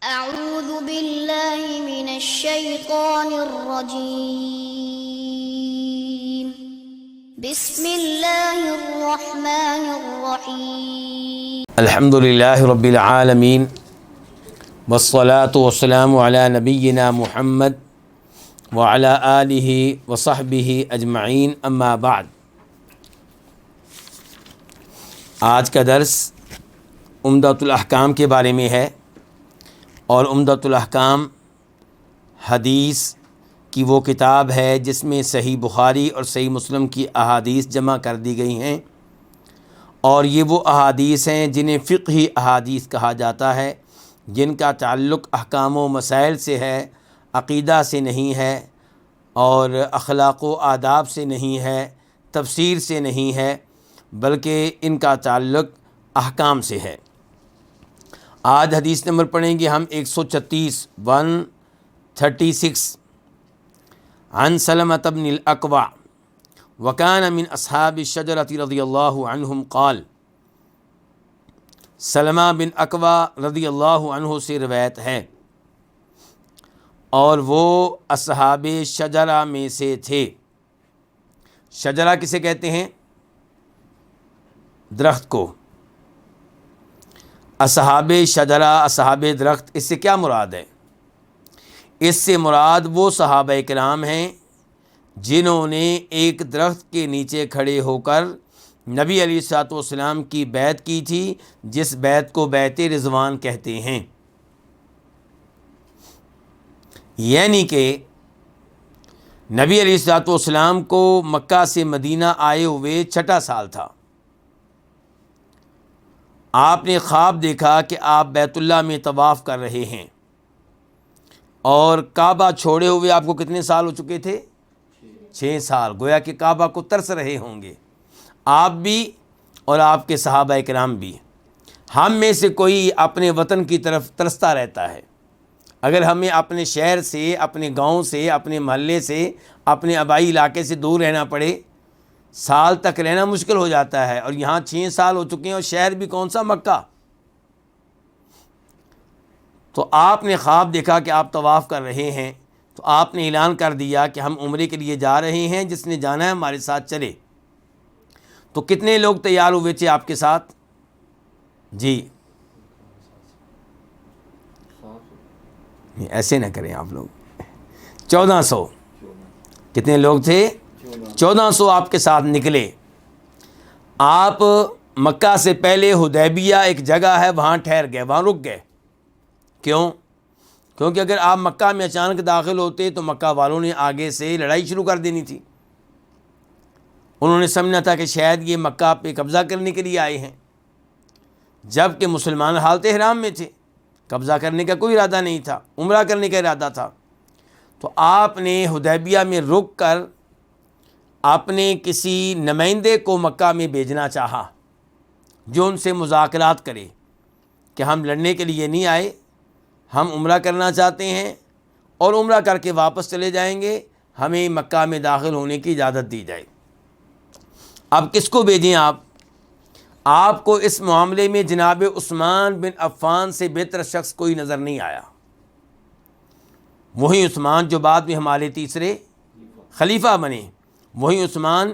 أعوذ بالله من الشيطان الرجيم بسم الله الرحمن الرحيم الحمد لله رب العالمين والصلاة والسلام على نبينا محمد وعلى آله وصحبه أجمعين أما بعد. آج کا درس عمدۃ الاحکام کے بارے میں ہے، اور عمدۃ الاحکام حدیث کی وہ کتاب ہے جس میں صحیح بخاری اور صحیح مسلم کی احادیث جمع کر دی گئی ہیں، اور یہ وہ احادیث ہیں جنہیں فقہی احادیث کہا جاتا ہے، جن کا تعلق احکام و مسائل سے ہے، عقیدہ سے نہیں ہے، اور اخلاق و آداب سے نہیں ہے، تفسیر سے نہیں ہے، بلکہ ان کا تعلق احکام سے ہے. آج حدیث نمبر پڑھیں گے ہم 136 عن سلمة بن الأكوع وكان من أصحاب الشجرة رضی اللہ عنہم قال. سلمہ بن اکوع رضی اللہ عنہ سے روایت ہے، اور وہ اصحاب شجرہ میں سے تھے. شجرہ کسے کہتے ہیں؟ درخت کو. اصحاب شجرہ، اصحاب درخت، اس سے کیا مراد ہے؟ اس سے مراد وہ صحابہ کرام ہیں جنہوں نے ایک درخت کے نیچے کھڑے ہو کر نبی علیہ الصلوۃ والسلام کی بیعت کی تھی، جس بیعت کو بیعت رضوان کہتے ہیں. یعنی کہ نبی علیہ الصلوۃ والسلام کو مکہ سے مدینہ آئے ہوئے 6واں سال تھا. آپ نے خواب دیکھا کہ آپ بیت اللہ میں طواف کر رہے ہیں، اور کعبہ چھوڑے ہوئے آپ کو کتنے سال ہو چکے تھے؟ 6 سال. گویا کہ کعبہ کو ترس رہے ہوں گے آپ بھی اور آپ کے صحابہ کرام بھی. ہم میں سے کوئی اپنے وطن کی طرف ترستا رہتا ہے. اگر ہمیں اپنے شہر سے، اپنے گاؤں سے، اپنے محلے سے، اپنے آبائی علاقے سے دور رہنا پڑے، سال تک رہنا مشکل ہو جاتا ہے. اور یہاں 6 سال ہو چکے ہیں، اور شہر بھی کون سا؟ مکہ. تو آپ نے خواب دیکھا کہ آپ طواف کر رہے ہیں، تو آپ نے اعلان کر دیا کہ ہم عمرے کے لیے جا رہے ہیں، جس نے جانا ہے ہمارے ساتھ چلے. تو کتنے لوگ تیار ہوئے تھے آپ کے ساتھ؟ جی ایسے نہ کریں آپ لوگ. 1400. کتنے لوگ تھے؟ 1400 آپ کے ساتھ نکلے. آپ مکہ سے پہلے حدیبیہ ایک جگہ ہے، وہاں ٹھہر گئے، وہاں رک گئے. کیوں؟ کیونکہ اگر آپ مکہ میں اچانک داخل ہوتے تو مکہ والوں نے آگے سے لڑائی شروع کر دینی تھی. انہوں نے سمجھا تھا کہ شاید یہ مکہ پہ قبضہ کرنے کے لیے آئے ہیں، جب کہ مسلمان حالت احرام میں تھے، قبضہ کرنے کا کوئی ارادہ نہیں تھا، عمرہ کرنے کا ارادہ تھا. تو آپ نے حدیبیہ میں رک کر اپنے کسی نمائندے کو مکہ میں بھیجنا چاہا، جو ان سے مذاکرات کرے کہ ہم لڑنے کے لیے نہیں آئے، ہم عمرہ کرنا چاہتے ہیں، اور عمرہ کر کے واپس چلے جائیں گے، ہمیں مکہ میں داخل ہونے کی اجازت دی جائے. اب کس کو بھیجیں آپ کو اس معاملے میں جناب عثمان بن عفان سے بہتر شخص کوئی نظر نہیں آیا. وہی عثمان جو بعد میں ہمارے تیسرے خلیفہ بنے، وہی عثمان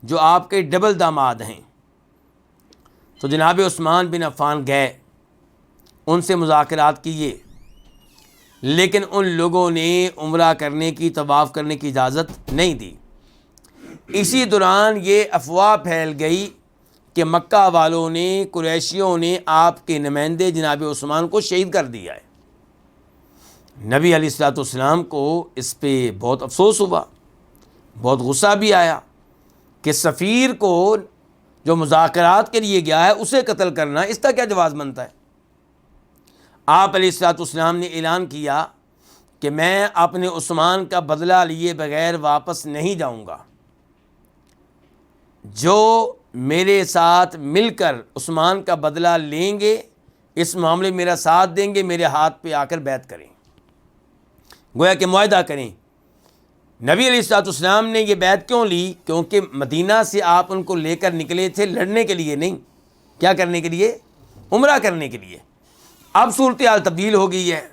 جو آپ کے ڈبل داماد ہیں. تو جناب عثمان بن عفان گئے، ان سے مذاکرات کیے، لیکن ان لوگوں نے عمرہ کرنے کی، طواف کرنے کی اجازت نہیں دی. اسی دوران یہ افواہ پھیل گئی کہ مکہ والوں نے، قریشیوں نے آپ کے نمائندے جناب عثمان کو شہید کر دیا ہے. نبی علیہ الصلوۃ والسلام کو اس پہ بہت افسوس ہوا، بہت غصہ بھی آیا کہ سفیر کو جو مذاکرات کے لیے گیا ہے اسے قتل کرنا، اس کا کیا جواز بنتا ہے؟ آپ علیہ الصلوۃ والسلام نے اعلان کیا کہ میں اپنے عثمان کا بدلہ لیے بغیر واپس نہیں جاؤں گا. جو میرے ساتھ مل کر عثمان کا بدلہ لیں گے، اس معاملے میں میرا ساتھ دیں گے، میرے ہاتھ پہ آ کر بیعت کریں، گویا کہ معاہدہ کریں. نبی علیہ الصلوۃ والسلام نے یہ بیعت کیوں لی؟ کیونکہ مدینہ سے آپ ان کو لے کر نکلے تھے لڑنے کے لیے نہیں، کیا کرنے کے لیے؟ عمرہ کرنے کے لیے. اب صورتحال تبدیل ہو گئی ہے،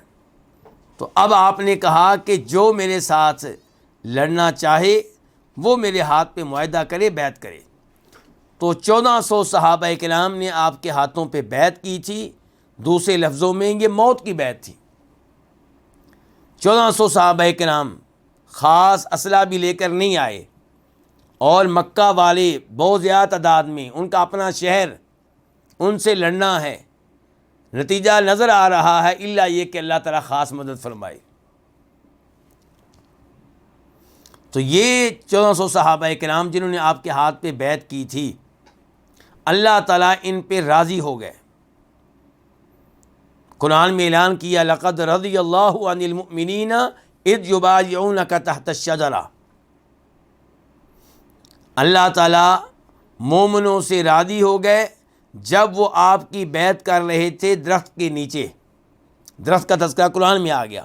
تو اب آپ نے کہا کہ جو میرے ساتھ لڑنا چاہے وہ میرے ہاتھ پہ معاہدہ کرے، بیعت کرے۔ تو 1400 صحابہ کرام نے آپ کے ہاتھوں پہ بیعت کی تھی، دوسرے لفظوں میں یہ موت کی بیعت تھی۔ 1400 صحابہ کرام خاص اسلحہ بھی لے کر نہیں آئے، اور مکہ والے بہت زیادہ تعداد میں، ان کا اپنا شہر، ان سے لڑنا ہے، نتیجہ نظر آ رہا ہے الا یہ کہ اللہ تعالیٰ خاص مدد فرمائے۔ تو یہ 1400 صحابہ کرام جنہوں نے آپ کے ہاتھ پہ بیعت کی تھی، اللہ تعالیٰ ان پہ راضی ہو گئے۔ قرآن میں اعلان کیا لقد رضی اللہ عن المؤمنین اذ یبایعونک تحت الشجرہ، اللہ تعالیٰ مومنوں سے راضی ہو گئے جب وہ آپ کی بیعت کر رہے تھے درخت کے نیچے۔ درخت کا تذکرہ قرآن میں آ گیا،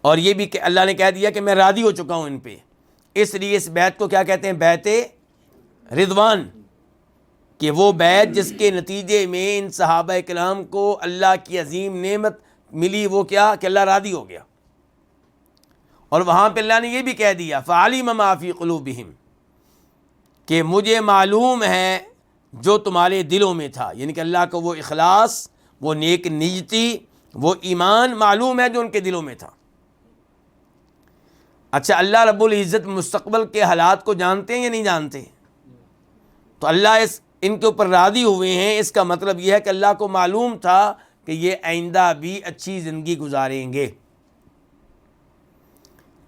اور یہ بھی کہ اللہ نے کہہ دیا کہ میں راضی ہو چکا ہوں ان پہ، اس لیے اس بیعت کو کیا کہتے ہیں؟ بیعت رضوان، کہ وہ بیعت جس کے نتیجے میں ان صحابہ کرام کو اللہ کی عظیم نعمت ملی، وہ کیا کہ اللہ راضی ہو گیا۔ اور وہاں پہ اللہ نے یہ بھی کہہ دیا فَعَلِمَ مَا فِي قُلُوبِهِمْ، کہ مجھے معلوم ہے جو تمہارے دلوں میں تھا، یعنی کہ اللہ کو وہ اخلاص، وہ نیک نیتی، وہ ایمان معلوم ہے جو ان کے دلوں میں تھا۔ اچھا، اللہ رب العزت مستقبل کے حالات کو جانتے ہیں یا نہیں جانتے؟ تو اللہ ان کے اوپر راضی ہوئے ہیں، اس کا مطلب یہ ہے کہ اللہ کو معلوم تھا کہ یہ آئندہ بھی اچھی زندگی گزاریں گے۔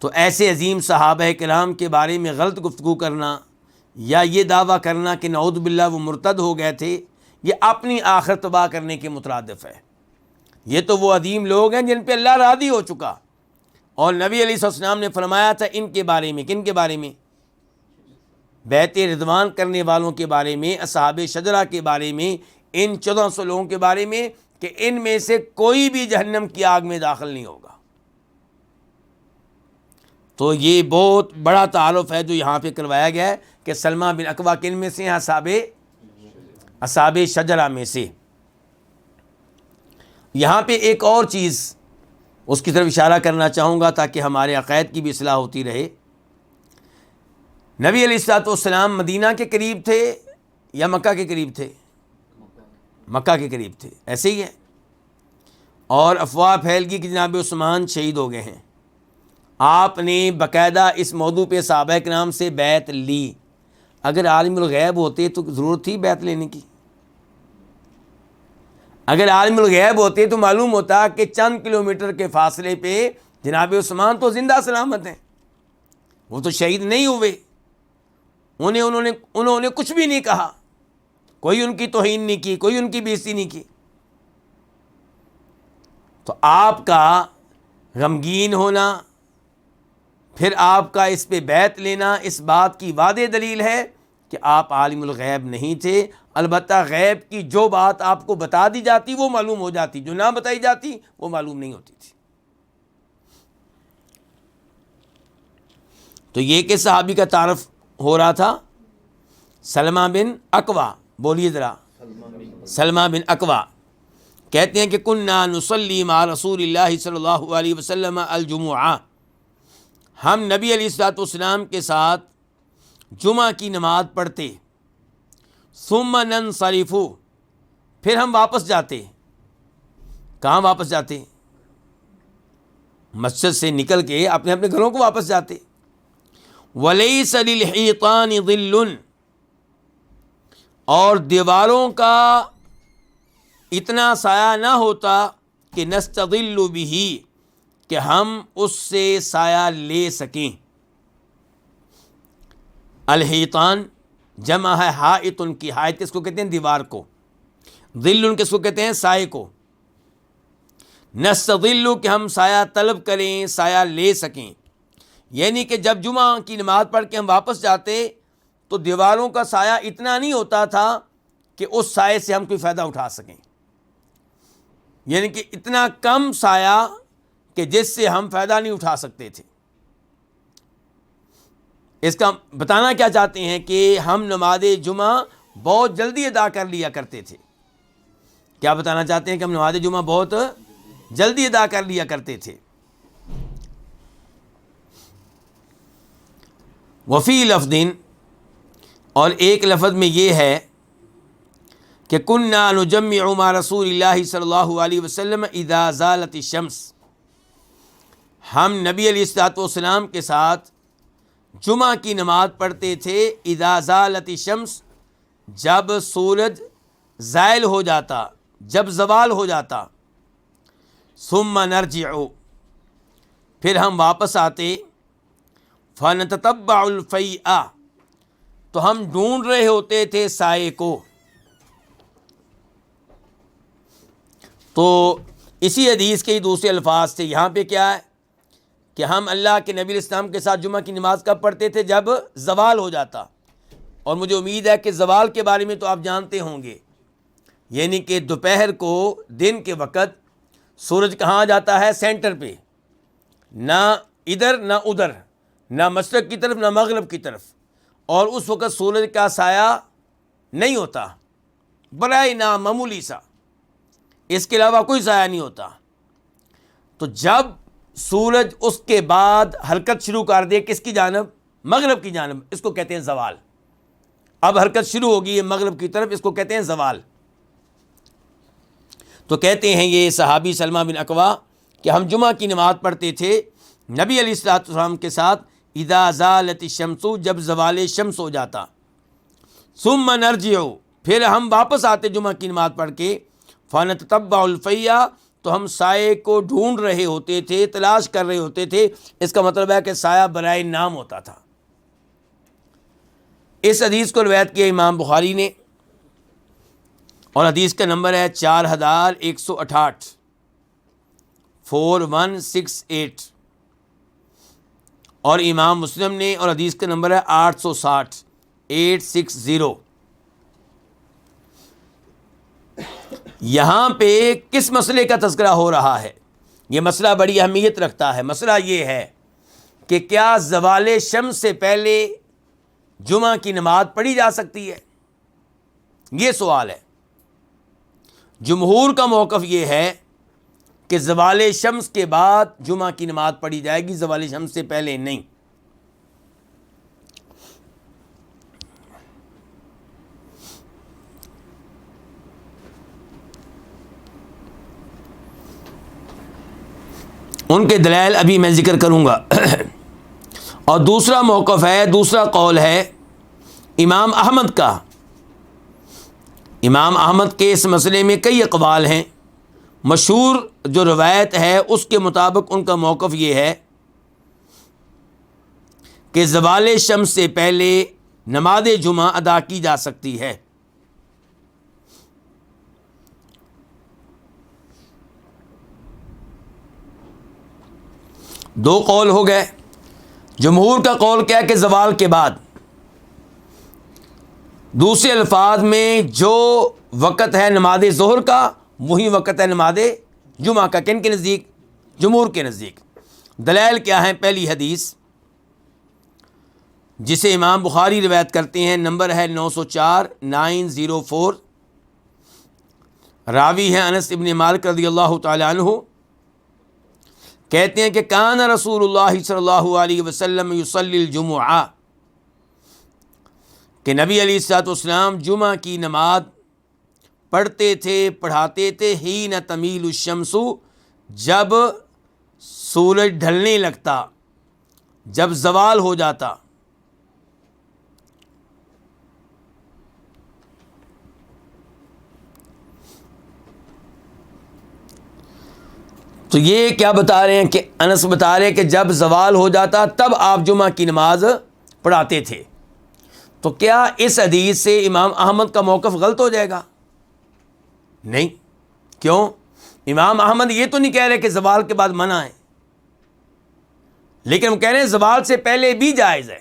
تو ایسے عظیم صحابہ کرام کے بارے میں غلط گفتگو کرنا یا یہ دعویٰ کرنا کہ نعوذ باللہ وہ مرتد ہو گئے تھے، یہ اپنی آخرت تباہ کرنے کے مترادف ہے۔ یہ تو وہ عظیم لوگ ہیں جن پہ اللہ راضی ہو چکا، اور نبی علیہ السلام نے فرمایا تھا ان کے بارے میں، کن کے بارے میں؟ بیعت رضوان کرنے والوں کے بارے میں، اصحاب شجرہ کے بارے میں، ان 1400 لوگوں کے بارے میں، کہ ان میں سے کوئی بھی جہنم کی آگ میں داخل نہیں ہوگا۔ تو یہ بہت بڑا تعارف ہے جو یہاں پہ کروایا گیا ہے کہ سلمہ بن اکوع کن میں سے ہیں؟ اصحاب شجرہ میں سے۔ یہاں پہ ایک اور چیز اس کی طرف اشارہ کرنا چاہوں گا تاکہ ہمارے عقائد کی بھی اصلاح ہوتی رہے۔ نبی علیہ السلام مدینہ کے قریب تھے یا مکہ کے قریب تھے؟ مکہ کے قریب تھے، ایسے ہی ہے۔ اور افواہ پھیل گئی کہ جناب عثمان شہید ہو گئے ہیں۔ آپ نے باقاعدہ اس موضوع پہ صحابہ کرام سے بیعت لی۔ اگر عالم الغیب ہوتے تو ضرورت تھی بیعت لینے کی؟ اگر عالم الغیب ہوتے تو معلوم ہوتا کہ چند کلومیٹر کے فاصلے پہ جناب عثمان تو زندہ سلامت ہیں، وہ تو شہید نہیں ہوئے، انہوں نے کچھ بھی نہیں کہا، کوئی ان کی توہین نہیں کی، کوئی ان کی بے عزتی نہیں کی۔ تو آپ کا غمگین ہونا، پھر آپ کا اس پہ بیعت لینا، اس بات کی واضح دلیل ہے کہ آپ عالم الغیب نہیں تھے۔ البتہ غیب کی جو بات آپ کو بتا دی جاتی وہ معلوم ہو جاتی، جو نہ بتائی جاتی وہ معلوم نہیں ہوتی تھی۔ تو یہ کہ صحابی کا تعارف ہو رہا تھا، سلمہ بن اکوع، بولیے ذرا، سلمہ بن اکوع کہتے ہیں کہ کننا نصلی مع رسول اللہ صلی اللہ علیہ وسلم الجمعہ، ہم نبی علیہ السلام کے ساتھ جمعہ کی نماز پڑھتے، ثم ننصرف، پھر ہم واپس جاتے۔ کہاں واپس جاتے؟ مسجد سے نکل کے اپنے اپنے گھروں کو واپس جاتے۔ وَلَيْسَ لِلْحِيطَانِ ظِلٌّ، اور دیواروں کا اتنا سایہ نہ ہوتا کہ نستظل بہ، کہ ہم اس سے سایہ لے سکیں۔ الحیطان جمع ہے حائط، ان کی حائط کس کو کہتے ہیں؟ دیوار کو۔ ظل کس کو کہتے ہیں؟ سائے کو۔ نستظل کہ ہم سایہ طلب کریں، سایہ لے سکیں، یعنی کہ جب جمعہ کی نماز پڑھ کے ہم واپس جاتے تو دیواروں کا سایہ اتنا نہیں ہوتا تھا کہ اس سائے سے ہم کوئی فائدہ اٹھا سکیں، یعنی کہ اتنا کم سایہ کہ جس سے ہم فائدہ نہیں اٹھا سکتے تھے۔ اس کا بتانا کیا چاہتے ہیں کہ ہم نماز جمعہ بہت جلدی ادا کر لیا کرتے تھے، کیا بتانا چاہتے ہیں کہ ہم نماز جمعہ بہت جلدی ادا کر لیا کرتے تھے. وفی لفظ، اور ایک لفظ میں یہ ہے کہ کننا نجمع مع رسول اللہ صلی اللہ علیہ وسلم اذا زالت الشمس، ہم نبی علیہ الصلوۃ والسلام کے ساتھ جمعہ کی نماز پڑھتے تھے اذا زالت الشمس، جب سورج زائل ہو جاتا، جب زوال ہو جاتا. ثم نرجع، پھر ہم واپس آتے. فنتتبع الفیء، تو ہم ڈھونڈ رہے ہوتے تھے سائے کو. تو اسی حدیث کے دوسرے الفاظ سے یہاں پہ کیا ہے کہ ہم اللہ کے نبی علیہ السلام کے ساتھ جمعہ کی نماز کب پڑھتے تھے؟ جب زوال ہو جاتا. اور مجھے امید ہے کہ زوال کے بارے میں تو آپ جانتے ہوں گے، یعنی کہ دوپہر کو دن کے وقت سورج کہاں جاتا ہے؟ سینٹر پہ، نہ ادھر نہ ادھر، نہ مشرق کی طرف نہ مغرب کی طرف، اور اس وقت سورج کا سایہ نہیں ہوتا، برائے نامعمولی سا، اس کے علاوہ کوئی سایہ نہیں ہوتا. تو جب سورج اس کے بعد حرکت شروع کر دے کس کی جانب؟ مغرب کی جانب، اس کو کہتے ہیں زوال. اب حرکت شروع ہوگی ہے مغرب کی طرف، اس کو کہتے ہیں زوال. تو کہتے ہیں یہ صحابی سلمہ بن اکوا کہ ہم جمعہ کی نماز پڑھتے تھے نبی علیہ الصلوۃ والسلام کے ساتھ اذا زالت الشمس، جب زوال شمس ہو جاتا. ثم نرجع، پھر ہم واپس آتے جمعہ کی نماز پڑھ کے. فنتتبع الفیء، تو ہم سائے کو ڈھونڈ رہے ہوتے تھے، تلاش کر رہے ہوتے تھے. اس کا مطلب ہے کہ سایہ برائے نام ہوتا تھا. اس حدیث کو روایت کیا امام بخاری نے، اور حدیث کا نمبر ہے 4168، 4168. اور امام مسلم نے، اور حدیث کا نمبر ہے 860، 860. یہاں پہ کس مسئلے کا تذکرہ ہو رہا ہے؟ یہ مسئلہ بڑی اہمیت رکھتا ہے. مسئلہ یہ ہے کہ کیا زوال شمس سے پہلے جمعہ کی نماز پڑھی جا سکتی ہے؟ یہ سوال ہے. جمہور کا موقف یہ ہے کہ زوال شمس کے بعد جمعہ کی نماز پڑھی جائے گی، زوال شمس سے پہلے نہیں. ان کے دلائل ابھی میں ذکر کروں گا. اور دوسرا موقف ہے، دوسرا قول ہے امام احمد کا. امام احمد کے اس مسئلے میں کئی اقوال ہیں. مشہور جو روایت ہے اس کے مطابق ان کا موقف یہ ہے کہ زوال شمس سے پہلے نماز جمعہ ادا کی جا سکتی ہے. دو قول ہو گئے. جمہور کا قول کیا ہے کہ زوال کے بعد. دوسرے الفاظ میں جو وقت ہے نماز ظہر کا وہی وقت ہے نماز جمعہ کا. کن کے نزدیک؟ جمہور کے نزدیک. دلائل کیا ہیں؟ پہلی حدیث جسے امام بخاری روایت کرتے ہیں، نمبر ہے 904، 904. راوی ہیں انس ابن مالک رضی اللہ تعالی عنہ. کہتے ہیں کہ کان رسول اللہ صلی اللہ علیہ وسلم یصلی الجمعہ، کہ نبی علیہ الصلوۃ والسلام جمعہ کی نماز پڑھتے تھے، پڑھاتے تھے. حین تمیل الشمس، جب سورج ڈھلنے لگتا، جب زوال ہو جاتا. تو یہ کیا بتا رہے ہیں کہ انس بتا رہے ہیں کہ جب زوال ہو جاتا تب آپ جمعہ کی نماز پڑھاتے تھے. تو کیا اس حدیث سے امام احمد کا موقف غلط ہو جائے گا؟ نہیں. کیوں؟ امام احمد یہ تو نہیں کہہ رہے کہ زوال کے بعد منع ہے، لیکن وہ کہہ رہے ہیں زوال سے پہلے بھی جائز ہے.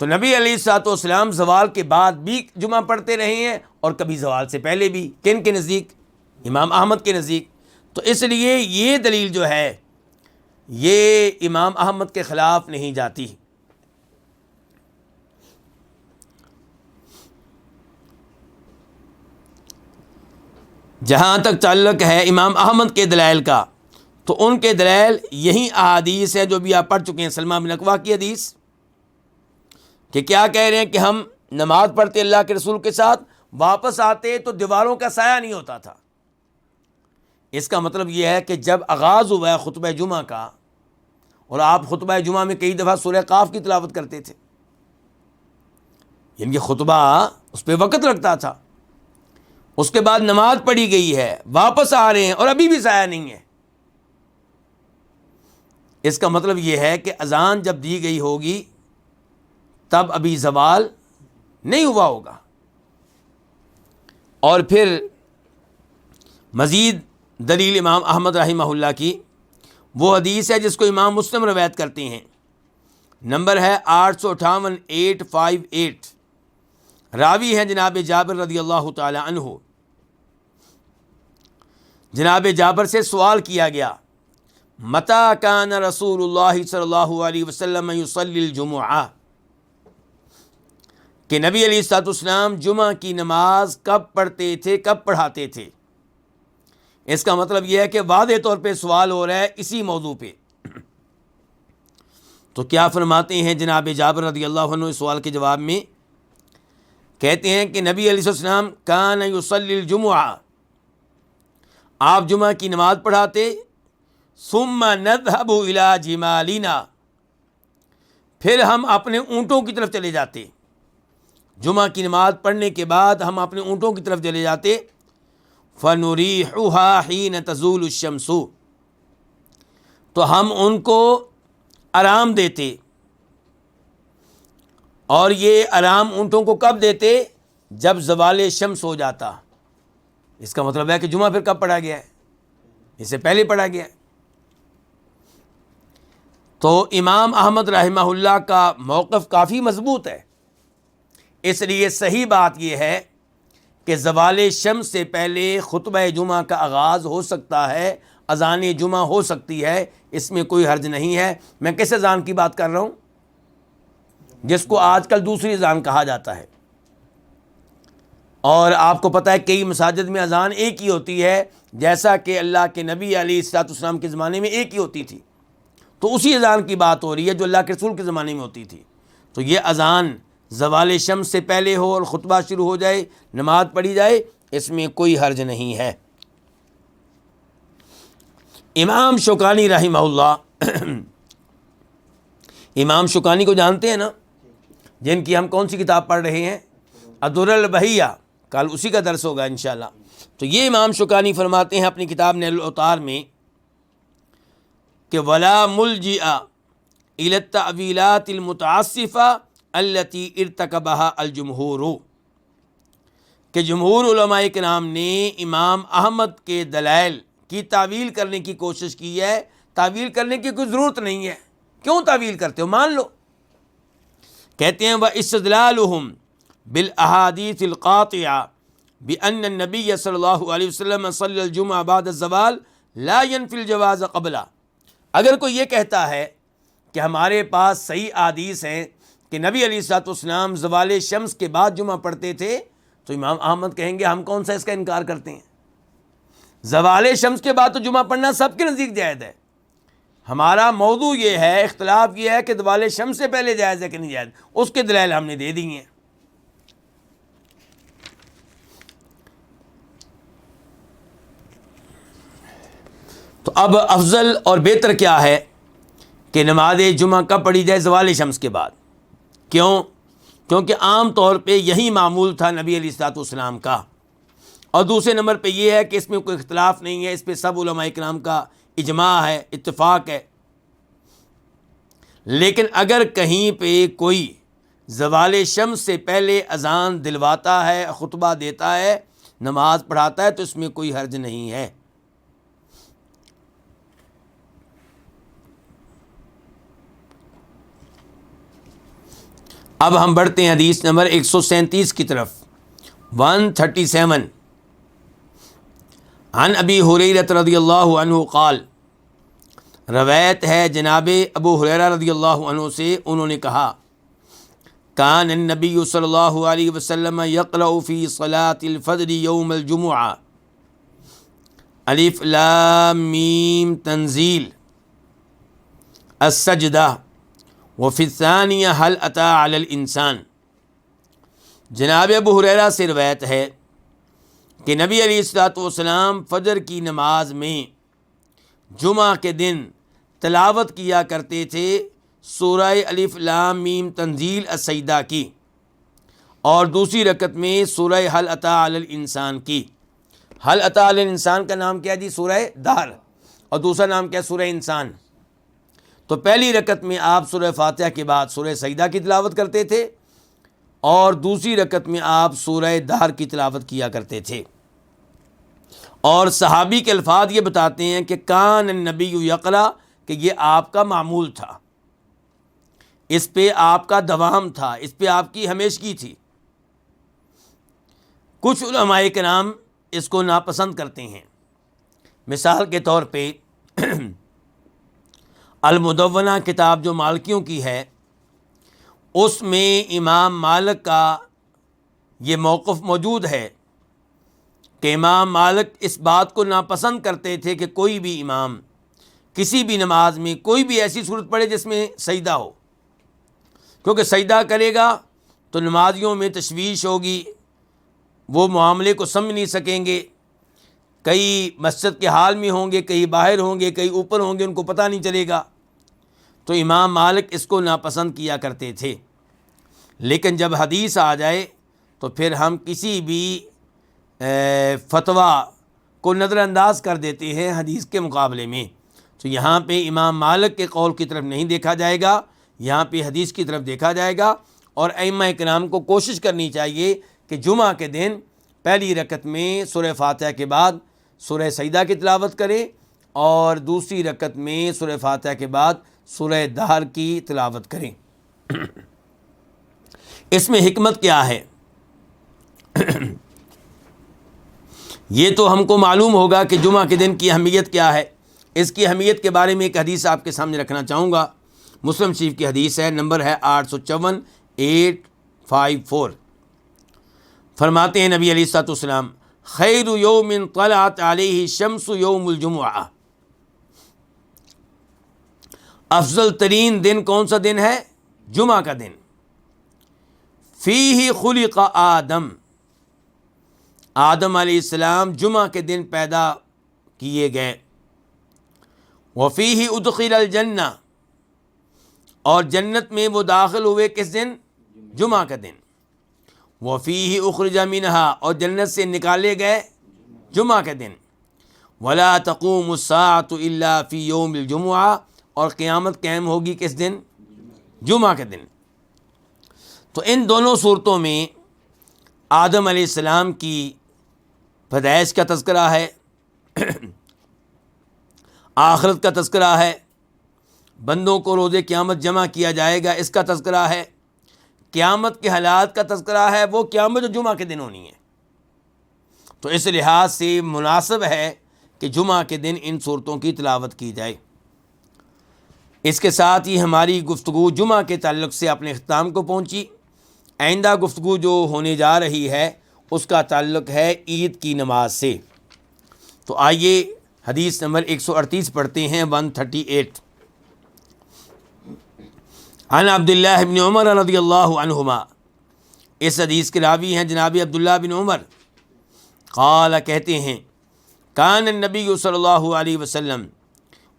تو نبی علیہ الصلوۃ والسلام زوال کے بعد بھی جمعہ پڑھتے رہے ہیں اور کبھی زوال سے پہلے بھی. کن کے نزدیک؟ امام احمد کے نزدیک. تو اس لیے یہ دلیل جو ہے یہ امام احمد کے خلاف نہیں جاتی. جہاں تک تعلق ہے امام احمد کے دلائل کا، تو ان کے دلائل یہی احادیث ہے جو بھی آپ پڑھ چکے ہیں، سلمہ بن اکوع کی حدیث، کہ کیا کہہ رہے ہیں کہ ہم نماز پڑھتے اللہ کے رسول کے ساتھ، واپس آتے تو دیواروں کا سایہ نہیں ہوتا تھا۔ اس کا مطلب یہ ہے کہ جب آغاز ہوا ہے خطبہ جمعہ کا، اور آپ خطبہ جمعہ میں کئی دفعہ سورہ قاف کی تلاوت کرتے تھے، یعنی کہ خطبہ اس پہ وقت لگتا تھا، اس کے بعد نماز پڑھی گئی ہے، واپس آ رہے ہیں اور ابھی بھی سایہ نہیں ہے، اس کا مطلب یہ ہے کہ اذان جب دی گئی ہوگی تب ابھی زوال نہیں ہوا ہوگا۔ اور پھر مزید دلیل امام احمد رحمہ اللہ کی وہ حدیث ہے جس کو امام مسلم روایت کرتے ہیں، نمبر ہے 858 راوی ہیں جناب جابر رضی اللہ تعالی عنہ۔ جناب جابر سے سوال کیا گیا، متی کان رسول اللہ صلی اللہ علیہ وسلم یصلی الجمعہ، کہ نبی علیہ الصلوۃ والسلام جمعہ کی نماز کب پڑھتے تھے، کب پڑھاتے تھے۔ اس کا مطلب یہ ہے کہ واضح طور پہ سوال ہو رہا ہے اسی موضوع پہ۔ تو کیا فرماتے ہیں جناب جابر رضی اللہ عنہ اس سوال کے جواب میں؟ کہتے ہیں کہ نبی علیہ السلام کان یصلی الجمعہ، آپ جمعہ کی نماز پڑھاتے، ثم نذهب الى جمالنا، پھر ہم اپنے اونٹوں کی طرف چلے جاتے، جمعہ کی نماز پڑھنے کے بعد ہم اپنے اونٹوں کی طرف چلے جاتے، فنریحها حین تزول الشمس، تو ہم ان کو آرام دیتے، اور یہ آرام اونٹوں کو کب دیتے؟ جب زوال شمس ہو جاتا۔ اس کا مطلب ہے کہ جمعہ پھر کب پڑھا گیا ہے؟ اس سے پہلے پڑھا گیا ہے۔ تو امام احمد رحمہ اللہ کا موقف کافی مضبوط ہے، اس لیے صحیح بات یہ ہے کہ زوال شمس سے پہلے خطبہ جمعہ کا آغاز ہو سکتا ہے، اذان جمعہ ہو سکتی ہے، اس میں کوئی حرج نہیں ہے۔ میں کس اذان کی بات کر رہا ہوں؟ جس کو آج کل دوسری اذان کہا جاتا ہے، اور آپ کو پتہ ہے کئی مساجد میں اذان ایک ہی ہوتی ہے، جیسا کہ اللہ کے نبی علیہ الصلوۃ والسلام کے زمانے میں ایک ہی ہوتی تھی، تو اسی اذان کی بات ہو رہی ہے جو اللہ کے رسول کے زمانے میں ہوتی تھی۔ تو یہ اذان زوال شمس سے پہلے ہو اور خطبہ شروع ہو جائے، نماز پڑھی جائے، اس میں کوئی حرج نہیں ہے۔ امام شوکانی رحمہ اللہ، امام شوکانی کو جانتے ہیں نا، جن کی ہم کون سی کتاب پڑھ رہے ہیں؟ الدر البہیہ، کل اسی کا درس ہوگا انشاءاللہ۔ تو یہ امام شوکانی فرماتے ہیں اپنی کتاب نیل الاوطار میں کہ ولا ملجئ الی التأویلات المتعسفہ التی ارتکبہا الجمہور، کہ جمہور علماء کرام نے امام احمد کے دلائل کی تعویل کرنے کی کوشش کی ہے۔ تعویل کرنے کی کوئی ضرورت نہیں ہے، کیوں تعویل کرتے ہو، مان لو۔ کہتے ہیں وَاِسْتِدْلَالُهُمْ بِالْأَحَادِيثِ الْقَاطِعَةِ بِأَنَّ النَّبِيَّ صلی اللہ علیہ وسلم صلی الجمعہ بعد الزوال لا ينفی الجواز قبلہ، اگر کوئی یہ کہتا ہے کہ ہمارے پاس صحیح احادیث ہیں کہ نبی علیہ الصلوۃ والسلام زوال شمس کے بعد جمعہ پڑھتے تھے، تو امام احمد کہیں گے ہم کون سا اس کا انکار کرتے ہیں؟ زوال شمس کے بعد تو جمعہ پڑھنا سب کے نزدیک جائز ہے۔ ہمارا موضوع یہ ہے، اختلاف یہ ہے کہ زوال شمس سے پہلے جائز ہے کہ نہیں جائز، اس کے دلائل ہم نے دے دی ہیں۔ تو اب افضل اور بہتر کیا ہے کہ نماز جمعہ کب پڑھی جائے؟ زوال شمس کے بعد۔ کیوں؟ کیونکہ عام طور پہ یہی معمول تھا نبی علیہ الصلوۃ والسلام کا، اور دوسرے نمبر پہ یہ ہے کہ اس میں کوئی اختلاف نہیں ہے، اس پہ سب علماء کرام کا اجماع ہے، اتفاق ہے۔ لیکن اگر کہیں پہ کوئی زوال شمس سے پہلے اذان دلواتا ہے، خطبہ دیتا ہے، نماز پڑھاتا ہے، تو اس میں کوئی حرج نہیں ہے۔ اب ہم بڑھتے ہیں حدیث نمبر 137 کی طرف، 137۔ عن ابی ہریرہ رضی اللہ عنہ قال، روایت ہے جناب ابو ہریرہ رضی اللہ عنہ سے، انہوں نے کہا کان النبی صلی اللہ علیہ وسلم یقرأ فی صلاة الفجر یوم الجمعہ، الف لام میم تنزیل، السجدہ، وفی الثانیہ هل اتی علی الانسان۔ جناب ابو ہریرہ سے روایت ہے کہ نبی علیہ الصلوۃ والسلام فجر کی نماز میں جمعہ کے دن تلاوت کیا کرتے تھے سورہ الف لام میم تنزیل السجدہ کی، اور دوسری رکعت میں سورہ هل اتی علی الانسان کی۔ هل اتی علی الانسان کا نام کیا جی؟ سورہ دہر، اور دوسرا نام کیا؟ سورہ انسان۔ تو پہلی رکعت میں آپ سورہ فاتحہ کے بعد سورہ سجدہ کی تلاوت کرتے تھے، اور دوسری رکعت میں آپ سورہ دہر کی تلاوت کیا کرتے تھے۔ اور صحابی کے الفاظ یہ بتاتے ہیں کہ کان النبی یقرأ، کہ یہ آپ کا معمول تھا، اس پہ آپ کا دوام تھا، اس پہ آپ کی ہمیشگی تھی۔ کچھ علماء کرام اس کو ناپسند کرتے ہیں۔ مثال کے طور پہ المدونہ کتاب جو مالکیوں کی ہے، اس میں امام مالک کا یہ موقف موجود ہے کہ امام مالک اس بات کو ناپسند کرتے تھے کہ کوئی بھی امام کسی بھی نماز میں کوئی بھی ایسی صورت پڑھے جس میں سجدہ ہو، کیونکہ سجدہ کرے گا تو نمازیوں میں تشویش ہوگی، وہ معاملے کو سمجھ نہیں سکیں گے، کئی مسجد کے حال میں ہوں گے، کئی باہر ہوں گے، کئی اوپر ہوں گے، ان کو پتہ نہیں چلے گا۔ تو امام مالک اس کو ناپسند کیا کرتے تھے۔ لیکن جب حدیث آ جائے تو پھر ہم کسی بھی فتویٰ کو نظر انداز کر دیتے ہیں حدیث کے مقابلے میں۔ تو یہاں پہ امام مالک کے قول کی طرف نہیں دیکھا جائے گا، یہاں پہ حدیث کی طرف دیکھا جائے گا۔ اور ائمہ کرام کو کوشش کرنی چاہیے کہ جمعہ کے دن پہلی رکعت میں سورہ فاتحہ کے بعد سورہ سجدہ کی تلاوت کریں، اور دوسری رکعت میں سورہ فاتحہ کے بعد سورہ دہر کی تلاوت کریں۔ اس میں حکمت کیا ہے؟ یہ تو ہم کو معلوم ہوگا کہ جمعہ کے دن کی اہمیت کیا ہے۔ اس کی اہمیت کے بارے میں ایک حدیث آپ کے سامنے رکھنا چاہوں گا۔ مسلم شریف کی حدیث ہے، نمبر ہے 854 فرماتے ہیں نبی علیہ الصلوۃ والسلام، خیر یوم طلعت علیہ الشمس یوم الجمعہ، افضل ترین دن کون سا دن ہے؟ جمعہ کا دن۔ فیہ خلق آدم، آدم علیہ السلام جمعہ کے دن پیدا کیے گئے۔ وفیہ ادخل الجنہ، اور جنت میں وہ داخل ہوئے کس دن؟ جمعہ کا دن۔ وفیہ اخرج منہا، اور جنت سے نکالے گئے جمعہ کے دن۔ ولا تقوم الساعۃ الا فی یوم الجمعہ، اور قیامت قائم ہوگی کس دن؟ جمعہ کے دن۔ تو ان دونوں صورتوں میں آدم علیہ السلام کی پیدائش کا تذکرہ ہے، آخرت کا تذکرہ ہے، بندوں کو روز قیامت جمع کیا جائے گا اس کا تذکرہ ہے، قیامت کے حالات کا تذکرہ ہے، وہ قیامت جو جمعہ کے دن ہونی ہے۔ تو اس لحاظ سے مناسب ہے کہ جمعہ کے دن ان صورتوں کی تلاوت کی جائے۔ اس کے ساتھ ہی ہماری گفتگو جمعہ کے تعلق سے اپنے اختتام کو پہنچی۔ آئندہ گفتگو جو ہونے جا رہی ہے اس کا تعلق ہے عید کی نماز سے۔ تو آئیے حدیث نمبر 138 پڑھتے ہیں، 138۔ عن عبداللہ بن عمر رضی اللہ عنہما، اس حدیث کے راوی ہیں جناب عبداللہ بن عمر۔ قال، کہتے ہیں، کان النبی صلی اللہ علیہ وسلم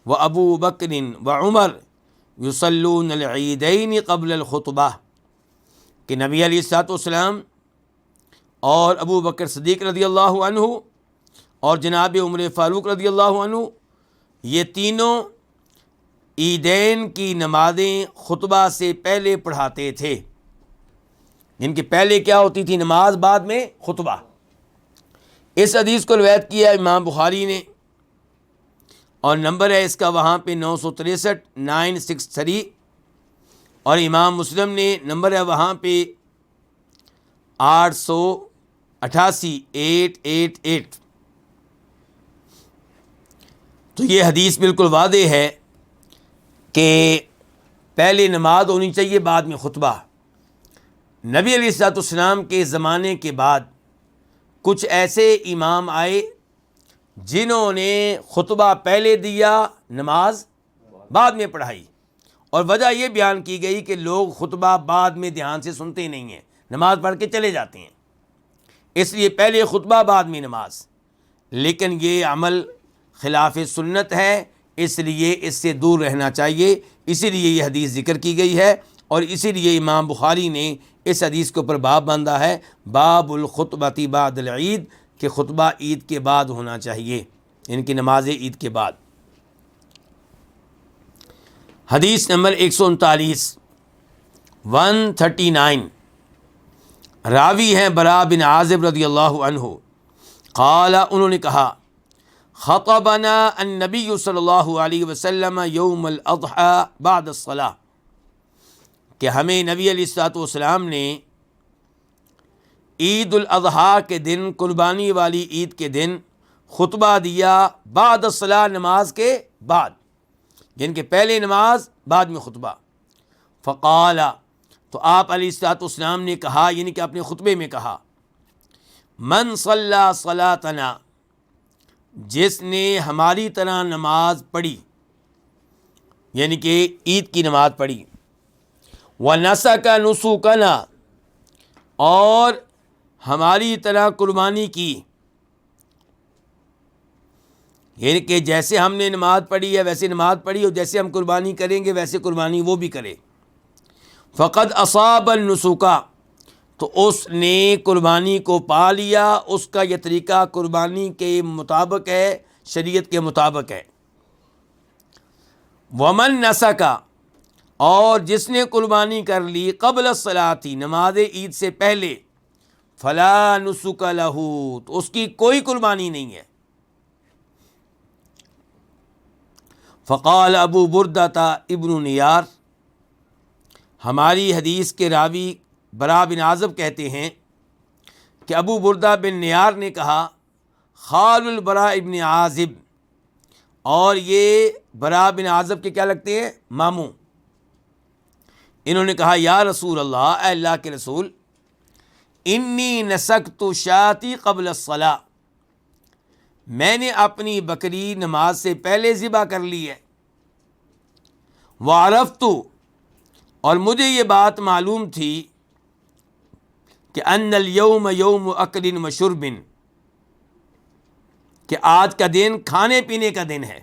و ابو بکر و عمر یصلون العیدین قبل الخطبہ، کہ نبی علیہ الصلوۃ والسلام اور ابو بکر صدیق رضی اللہ عنہ اور جناب عمر فاروق رضی اللہ عنہ، یہ تینوں عیدین کی نمازیں خطبہ سے پہلے پڑھاتے تھے، جن کی پہلے کیا ہوتی تھی؟ نماز، بعد میں خطبہ۔ اس حدیث کو روایت کیا امام بخاری نے، اور نمبر ہے اس کا وہاں پہ 963 963، اور امام مسلم نے نمبر ہے وہاں پہ 888 888۔ تو یہ حدیث بالکل واضح ہے کہ پہلے نماز ہونی چاہیے، بعد میں خطبہ۔ نبی علیہ الصلوۃ والسلام کے زمانے کے بعد کچھ ایسے امام آئے جنہوں نے خطبہ پہلے دیا نماز بعد میں پڑھائی، اور وجہ یہ بیان کی گئی کہ لوگ خطبہ بعد میں دھیان سے سنتے نہیں ہیں، نماز پڑھ کے چلے جاتے ہیں، اس لیے پہلے خطبہ بعد میں نماز. لیکن یہ عمل خلاف سنت ہے، اس لیے اس سے دور رہنا چاہیے. اسی لیے یہ حدیث ذکر کی گئی ہے، اور اسی لیے امام بخاری نے اس حدیث کے اوپر باب باندھا ہے، باب الخطبۃ بعد العید، کہ خطبہ عید کے بعد ہونا چاہیے، ان کی نماز عید کے بعد. حدیث نمبر 139 139، راوی ہیں براء بن عازب رضی اللہ عنہ، قال، انہوں نے کہا، خطبنا النبی صلی اللہ علیہ وسلم یوم الاضحیٰ بعد الصلاۃ، کہ ہمیں نبی علیہ الصلوۃ والسلام نے عید الاضحیٰ کے دن، قربانی والی عید کے دن خطبہ دیا، بعد الصلاۃ، نماز کے بعد، یعنی کہ پہلے نماز بعد میں خطبہ. فقال، تو آپ علیہ الصلوۃ والسلام نے کہا، یعنی کہ اپنے خطبے میں کہا، من صلی صلاتنا، جس نے ہماری طرح نماز پڑھی، یعنی کہ عید کی نماز پڑھی، ونسک نسکنا، اور ہماری طرح قربانی کی، یعنی کہ جیسے ہم نے نماز پڑھی ہے ویسے نماز پڑھی، اور جیسے ہم قربانی کریں گے ویسے قربانی وہ بھی کرے. فقد اصاب النسکا، تو اس نے قربانی کو پا لیا، اس کا یہ طریقہ قربانی کے مطابق ہے، شریعت کے مطابق ہے. ومن نسکا، اور جس نے قربانی کر لی قبل الصلاۃ، نماز عید سے پہلے، فلا نسک لہ، تو اس کی کوئی قربانی نہیں ہے. فقال ابو بردہ ابن نیار، ہماری حدیث کے راوی براء بن عازب کہتے ہیں کہ ابو بردہ بن نیار نے کہا، خال البراء ابن عازب، اور یہ براء بن عازب کے کیا لگتے ہیں؟ ماموں. انہوں نے کہا، یا رسول اللہ، اے اللہ کے رسول، انی نسکت شاتی قبل الصلاۃ، میں نے اپنی بکری نماز سے پہلے ذبح کر لی ہے. وعرفت، اور مجھے یہ بات معلوم تھی کہ ان الیوم یوم اکل و شرب، کہ آج کا دن کھانے پینے کا دن ہے.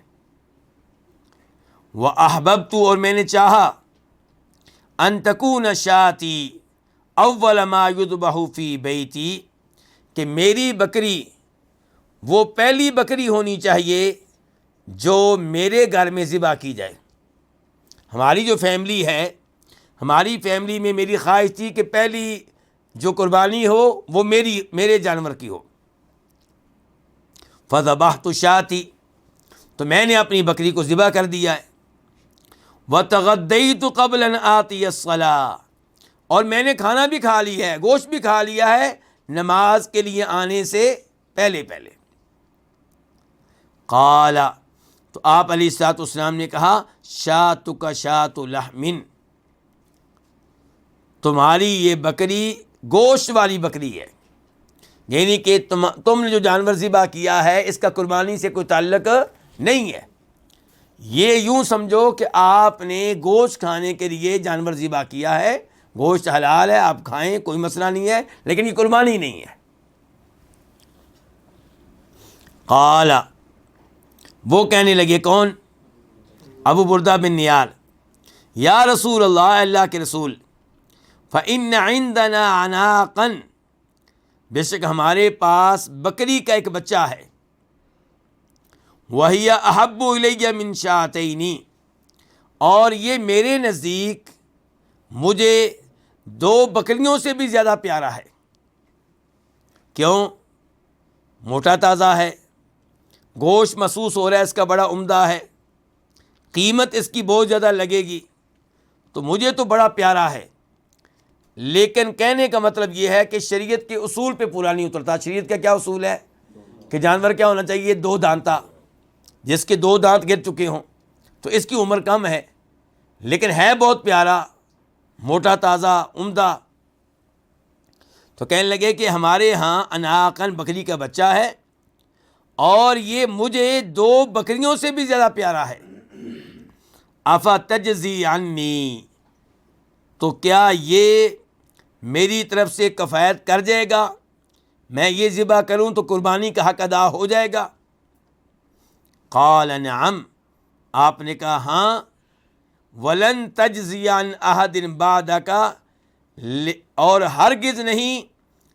واحببت، اور میں نے چاہا، ان تکون شاتی اول ما یذبح فی بیتی، کہ میری بکری وہ پہلی بکری ہونی چاہیے جو میرے گھر میں ذبح کی جائے. ہماری جو فیملی ہے، ہماری فیملی میں میری خواہش تھی کہ پہلی جو قربانی ہو وہ میرے جانور کی ہو. فذبحت شاتی، تو میں نے اپنی بکری کو ذبح کر دیا ہے. وتغدیت قبل ان آتی الصلاۃ، اور میں نے کھانا بھی کھا لیا ہے، گوشت بھی کھا لیا ہے نماز کے لیے آنے سے پہلے. قال، تو آپ علیہ الصلوۃ والسلام نے کہا، شاتک شات لحم، تمہاری یہ بکری گوشت والی بکری ہے، یعنی کہ تم نے جو جانور ذبح کیا ہے اس کا قربانی سے کوئی تعلق نہیں ہے. یہ یوں سمجھو کہ آپ نے گوشت کھانے کے لیے جانور ذبح کیا ہے، گوشت حلال ہے، آپ کھائیں، کوئی مسئلہ نہیں ہے، لیکن یہ قربانی نہیں ہے. قال، وہ کہنے لگے، کون؟ ابو بردہ بن نیار، یا رسول اللہ، اللہ کے رسول، فإن عندنا عناقا، بے شک ہمارے پاس بکری کا ایک بچہ ہے، وہی احب الی من شاتین، اور یہ میرے نزدیک مجھے 2 بکریوں سے بھی زیادہ پیارا ہے. کیوں؟ موٹا تازہ ہے، گوشت محسوس ہو رہا ہے اس کا بڑا عمدہ ہے، قیمت اس کی بہت زیادہ لگے گی، تو مجھے تو بڑا پیارا ہے. لیکن کہنے کا مطلب یہ ہے کہ شریعت کے اصول پہ پورا نہیں اترتا. شریعت کا کیا اصول ہے کہ جانور کیا ہونا چاہیے؟ 2 دانتا، جس کے 2 دانت گر چکے ہوں. تو اس کی عمر کم ہے لیکن ہے بہت پیارا، موٹا تازہ، عمدہ. تو کہنے لگے کہ ہمارے ہاں اناقن بکری کا بچہ ہے، اور یہ مجھے 2 بکریوں سے بھی زیادہ پیارا ہے. افا تجزی عنی، تو کیا یہ میری طرف سے کفایت کر جائے گا؟ میں یہ ذبح کروں تو قربانی کا حق ادا ہو جائے گا؟ قال نعم، آپ نے کہا ہاں. ولن تجزی عن احد بعدک، اور ہرگز نہیں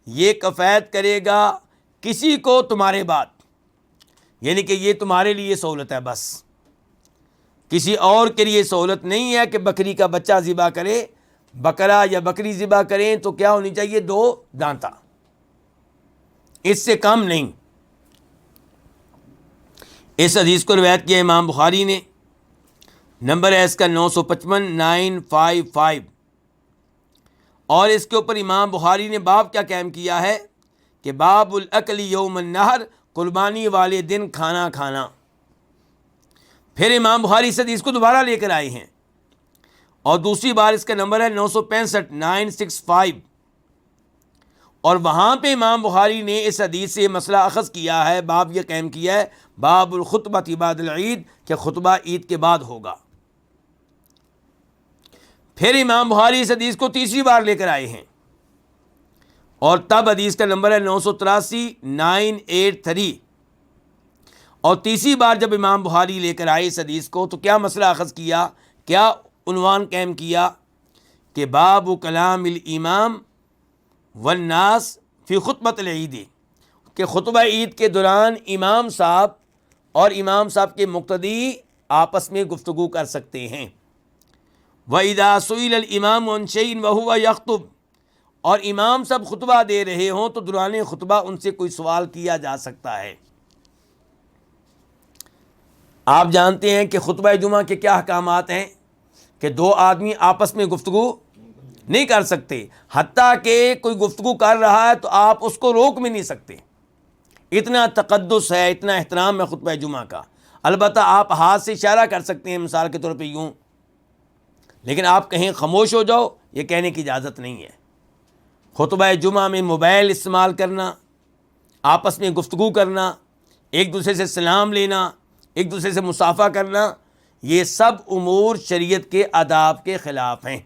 یہ کفایت کرے گا کسی کو تمہارے بعد، یعنی کہ یہ تمہارے لیے سہولت ہے بس، کسی اور کے لیے سہولت نہیں ہے کہ بکری کا بچہ ذبح کرے. بکرا یا بکری ذبح کریں تو کیا ہونی چاہیے؟ 2 دانتہ، اس سے کم نہیں. اس حدیث کو روایت کیا امام بخاری نے. نمبر ہے اس کا 955 اور اس کے اوپر امام بخاری نے باب کیا قائم کیا ہے کہ باب الاکل یوم النحر، قربانی والے دن کھانا کھانا. پھر امام بخاری اس حدیث کو دوبارہ لے کر آئے ہیں اور دوسری بار اس کا نمبر ہے 965 اور وہاں پہ امام بخاری نے اس حدیث سے مسئلہ اخذ کیا ہے، باب یہ قائم کیا ہے باب الخطبۃ بعد العید، کہ خطبہ عید کے بعد ہوگا. پھر امام بخاری اس حدیث کو تیسری بار لے کر آئے ہیں اور تب حدیث کا نمبر ہے 983 اور تیسری بار جب امام بخاری لے کر آئے اس حدیث کو تو کیا مسئلہ اخذ کیا، کیا عنوان قائم کیا کہ باب کلام الامام والناس فی خطبۃ العید، کہ خطبہ عید کے دوران امام صاحب اور امام صاحب کے مقتدی آپس میں گفتگو کر سکتے ہیں. وَإِذَا سُئِلَ الْإِمَامُ عَنْ شَيْءٍ وَهُوَ يَخْطُبُ، اور امام صاحب خطبہ دے رہے ہوں تو دوران خطبہ ان سے کوئی سوال کیا جا سکتا ہے. آپ جانتے ہیں کہ خطبہ جمعہ کے کیا احکامات ہیں کہ 2 آدمی آپس میں گفتگو نہیں کر سکتے، حتیٰ کہ کوئی گفتگو کر رہا ہے تو آپ اس کو روک بھی نہیں سکتے. اتنا تقدس ہے، اتنا احترام ہے خطبہ جمعہ کا. البتہ آپ ہاتھ سے اشارہ کر سکتے ہیں مثال کے طور پہ یوں، لیکن آپ کہیں خاموش ہو جاؤ یہ کہنے کی اجازت نہیں ہے. خطبہ جمعہ میں موبائل استعمال کرنا، آپس میں گفتگو کرنا، ایک دوسرے سے سلام لینا، ایک دوسرے سے مصافحہ کرنا، یہ سب امور شریعت کے آداب کے خلاف ہیں.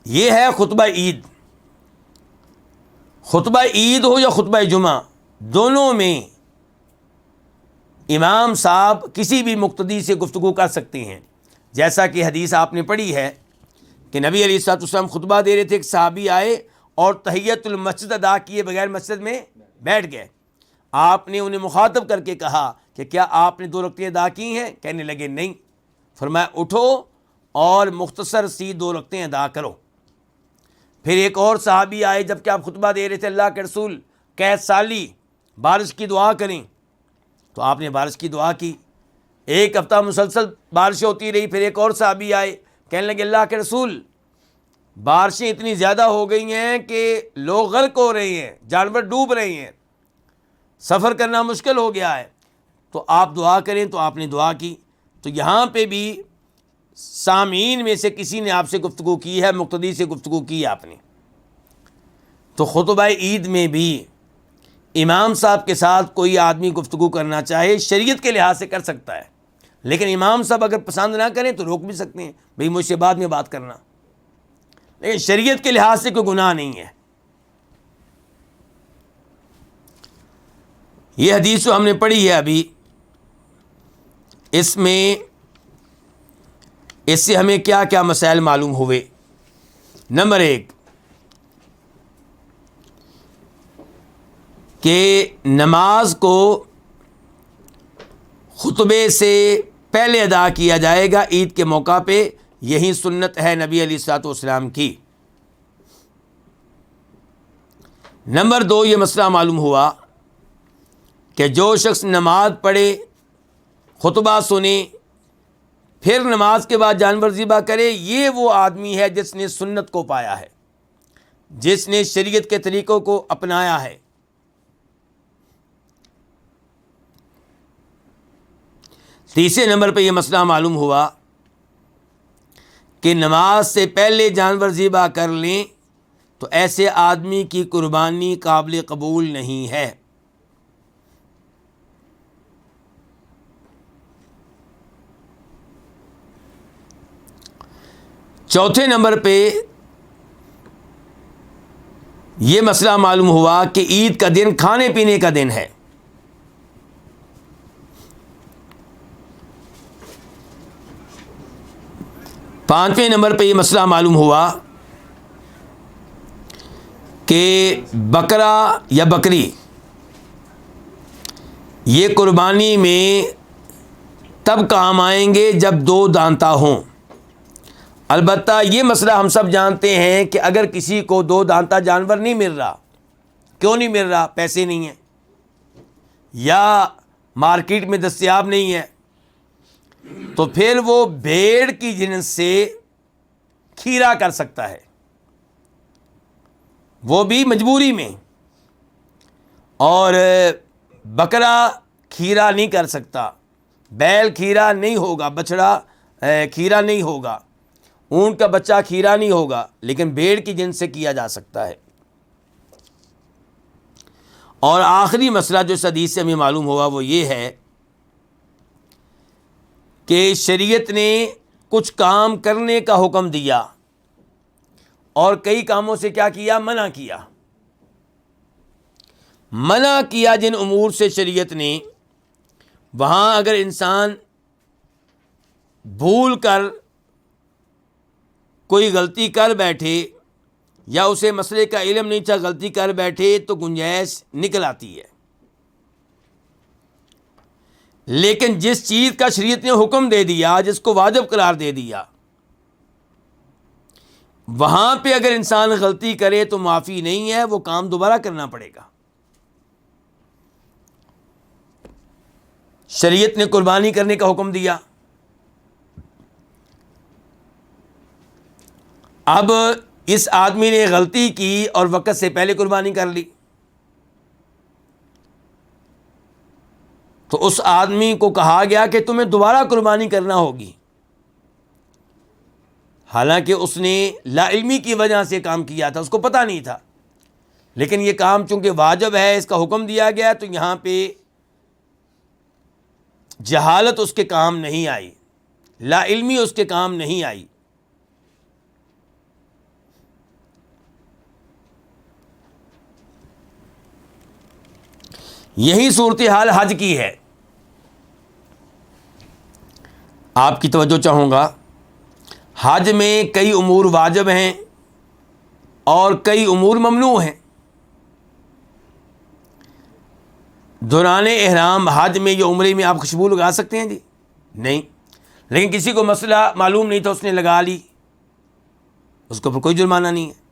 یہ ہے خطبہ عید. خطبہ عید ہو یا خطبہ جمعہ، دونوں میں امام صاحب کسی بھی مقتدی سے گفتگو کر سکتے ہیں. جیسا کہ حدیث آپ نے پڑھی ہے کہ نبی علیہ الصلوۃ والسلام خطبہ دے رہے تھے، ایک صحابی آئے اور تحیۃ المسجد ادا کیے بغیر مسجد میں بیٹھ گئے. آپ نے انہیں مخاطب کر کے کہا کہ کیا آپ نے 2 رکعتیں ادا کی ہیں؟ کہنے لگے نہیں. فرمایا اٹھو اور مختصر سی 2 رکعتیں ادا کرو. پھر ایک اور صحابی آئے جب کہ آپ خطبہ دے رہے تھے، اللہ کے رسول قحط سالی، بارش کی دعا کریں. تو آپ نے بارش کی دعا کی. 1 ہفتہ مسلسل بارشیں ہوتی رہی. پھر ایک اور صحابی آئے، کہنے لگے اللہ کے رسول بارشیں اتنی زیادہ ہو گئی ہیں کہ لوگ غرق ہو رہے ہیں، جانور ڈوب رہے ہیں، سفر کرنا مشکل ہو گیا ہے، تو آپ دعا کریں. تو آپ نے دعا کی. تو یہاں پہ بھی سامعین میں سے کسی نے آپ سے گفتگو کی ہے، مقتدی سے گفتگو کی ہے آپ نے. تو خطبہ عید میں بھی امام صاحب کے ساتھ کوئی آدمی گفتگو کرنا چاہے شریعت کے لحاظ سے کر سکتا ہے، لیکن امام صاحب اگر پسند نہ کریں تو روک بھی سکتے ہیں، بھئی مجھ سے بعد میں بات کرنا. لیکن شریعت کے لحاظ سے کوئی گناہ نہیں ہے. یہ حدیث جو ہم نے پڑھی ہے ابھی، اس میں اس سے ہمیں کیا کیا مسائل معلوم ہوئے. نمبر 1 کہ نماز کو خطبے سے پہلے ادا کیا جائے گا عید کے موقع پہ، یہی سنت ہے نبی علیہ الصلوۃ والسلام کی. نمبر 2 یہ مسئلہ معلوم ہوا کہ جو شخص نماز پڑھے، خطبہ سنے، پھر نماز کے بعد جانور ذبح کرے، یہ وہ آدمی ہے جس نے سنت کو پایا ہے، جس نے شریعت کے طریقوں کو اپنایا ہے. تیسرے نمبر پہ یہ مسئلہ معلوم ہوا کہ نماز سے پہلے جانور ذبح کر لیں تو ایسے آدمی کی قربانی قابل قبول نہیں ہے۔ چوتھے نمبر پہ یہ مسئلہ معلوم ہوا کہ عید کا دن کھانے پینے کا دن ہے۔ پانچویں نمبر پہ یہ مسئلہ معلوم ہوا کہ بکرا یا بکری یہ قربانی میں تب کام آئیں گے جب دو دانتا ہوں۔ البتہ یہ مسئلہ ہم سب جانتے ہیں کہ اگر کسی کو دو دانتا جانور نہیں مل رہا، کیوں نہیں مل رہا؟ پیسے نہیں ہیں یا مارکیٹ میں دستیاب نہیں ہے، تو پھر وہ بھیڑ کی جنس سے کھیرا کر سکتا ہے، وہ بھی مجبوری میں۔ اور بکرا کھیرا نہیں کر سکتا، بیل کھیرا نہیں ہوگا، بچڑا کھیرا نہیں ہوگا، اونٹ کا بچہ کھیرا نہیں ہوگا، لیکن بھیڑ کی جنس سے کیا جا سکتا ہے۔ اور آخری مسئلہ جو اس حدیث سے ہمیں معلوم ہوا وہ یہ ہے کہ شریعت نے کچھ کام کرنے کا حکم دیا اور کئی کاموں سے کیا کیا؟ منع کیا۔ منع کیا جن امور سے شریعت نے، وہاں اگر انسان بھول کر کوئی غلطی کر بیٹھے یا اسے مسئلے کا علم نہیں تھا، غلطی کر بیٹھے تو گنجائش نکل آتی ہے۔ لیکن جس چیز کا شریعت نے حکم دے دیا، جس کو واجب قرار دے دیا، وہاں پہ اگر انسان غلطی کرے تو معافی نہیں ہے، وہ کام دوبارہ کرنا پڑے گا۔ شریعت نے قربانی کرنے کا حکم دیا، اب اس آدمی نے غلطی کی اور وقت سے پہلے قربانی کر لی، تو اس آدمی کو کہا گیا کہ تمہیں دوبارہ قربانی کرنا ہوگی، حالانکہ اس نے لا علمی کی وجہ سے کام کیا تھا، اس کو پتہ نہیں تھا، لیکن یہ کام چونکہ واجب ہے، اس کا حکم دیا گیا، تو یہاں پہ جہالت اس کے کام نہیں آئی، لا علمی اس کے کام نہیں آئی۔ یہی صورتحال حج کی ہے۔ آپ کی توجہ چاہوں گا، حج میں کئی امور واجب ہیں اور کئی امور ممنوع ہیں۔ دوران احرام حج میں یا عمرے میں آپ خوشبو لگا سکتے ہیں؟ جی نہیں، لیکن کسی کو مسئلہ معلوم نہیں تھا، اس نے لگا لی، اس کے اوپر کوئی جرمانہ نہیں ہے۔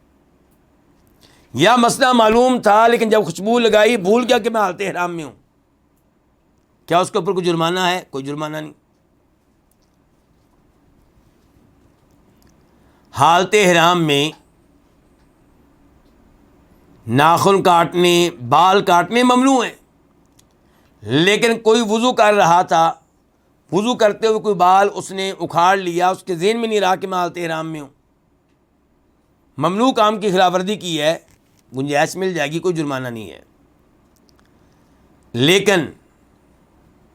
یا مسئلہ معلوم تھا لیکن جب خوشبو لگائی بھول گیا کہ میں حالت احرام میں ہوں، کیا اس کے اوپر کوئی جرمانہ ہے؟ کوئی جرمانہ نہیں۔ حالت احرام میں ناخن کاٹنے، بال کاٹنے ممنوع ہیں، لیکن کوئی وضو کر رہا تھا، وضو کرتے ہوئے کوئی بال اس نے اکھاڑ لیا، اس کے ذہن میں نہیں رہا کہ میں حالت احرام میں ہوں، ممنوع کام کی خلاف ورزی کی ہے، گنجائش مل جائے گی، کوئی جرمانہ نہیں ہے۔ لیکن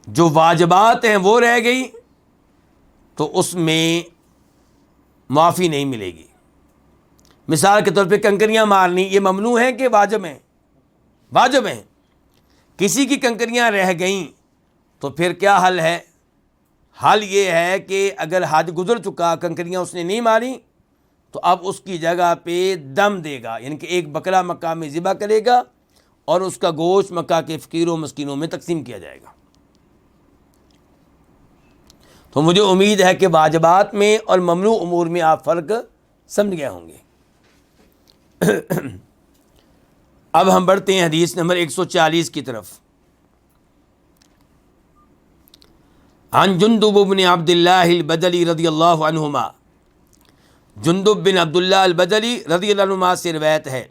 جو واجبات ہیں وہ رہ گئی تو اس میں معافی نہیں ملے گی۔ مثال کے طور پہ کنکریاں مارنی، یہ ممنوع ہیں کہ واجب ہیں؟ واجب ہیں۔ کسی کی کنکریاں رہ گئیں تو پھر کیا حل ہے؟ حل یہ ہے کہ اگر حج گزر چکا، کنکریاں اس نے نہیں ماری، تو اب اس کی جگہ پہ دم دے گا، یعنی کہ ایک بکرا مکہ میں ذبح کرے گا اور اس کا گوشت مکہ کے فقیروں مسکینوں میں تقسیم کیا جائے گا۔ تو مجھے امید ہے کہ واجبات میں اور ممنوع امور میں آپ فرق سمجھ گئے ہوں گے۔ اب ہم بڑھتے ہیں حدیث نمبر 140 کی طرف۔ عن جندب بن عبد اللہ البجلی رضی اللہ عنہما، جندب بن عبداللہ البجلی رضی اللہ عنہما سے روایت ہے،